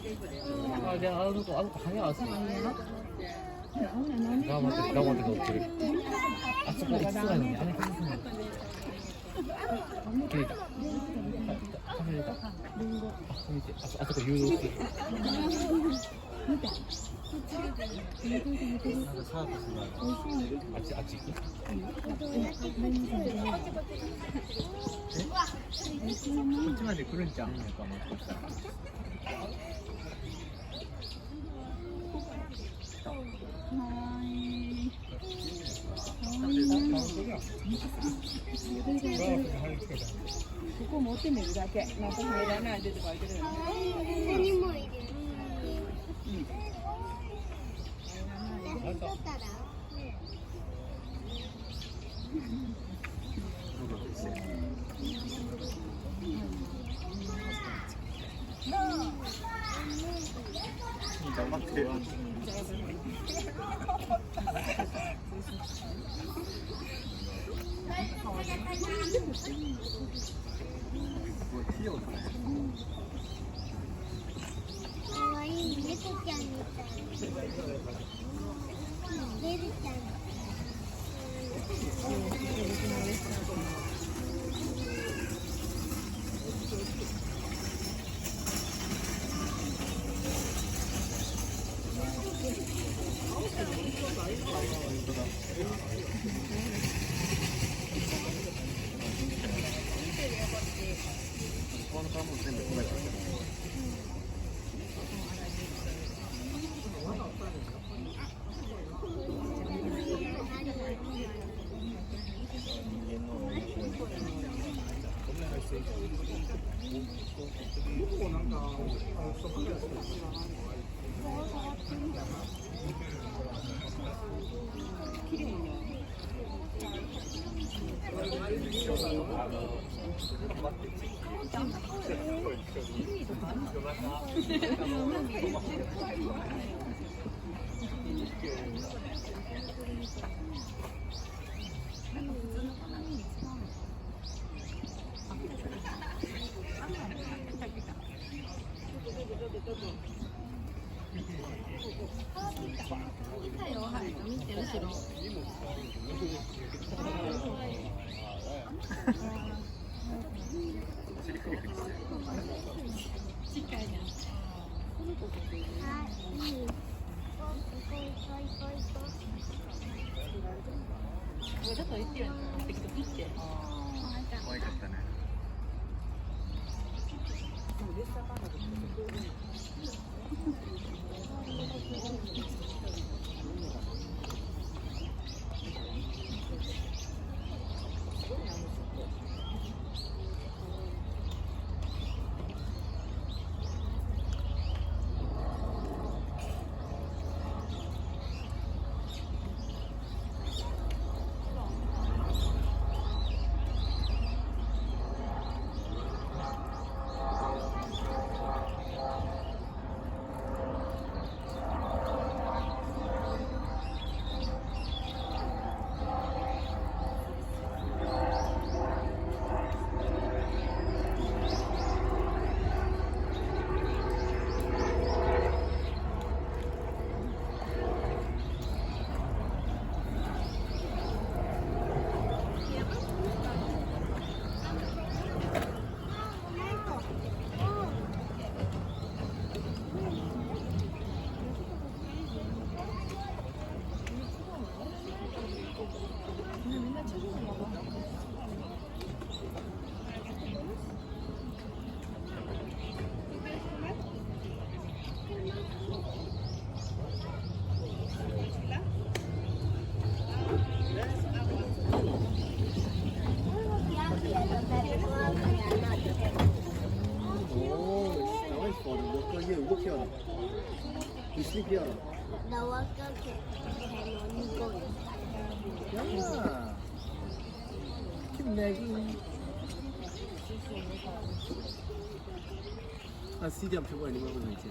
아, 내가 아무것도 방해 안 했어. 나한테 너 그래. 아, 저거 익숙하네. 안에 있으면. 길이다. 카메라다. 아, 저거 유로. 아직. 하지만 그런지 않으니까 막.ここ持ってみるだけ。なんか入らないでとか言ってるよね。何も入れる。取ったら。頑張ってよ。可愛い猫ちゃんみたい。ベルちゃん。この皮も全部込めてる。可愛かったね。나와서 개노니고 야, 김내기. 아, CD 한번 펴고 있는 거거든 이제.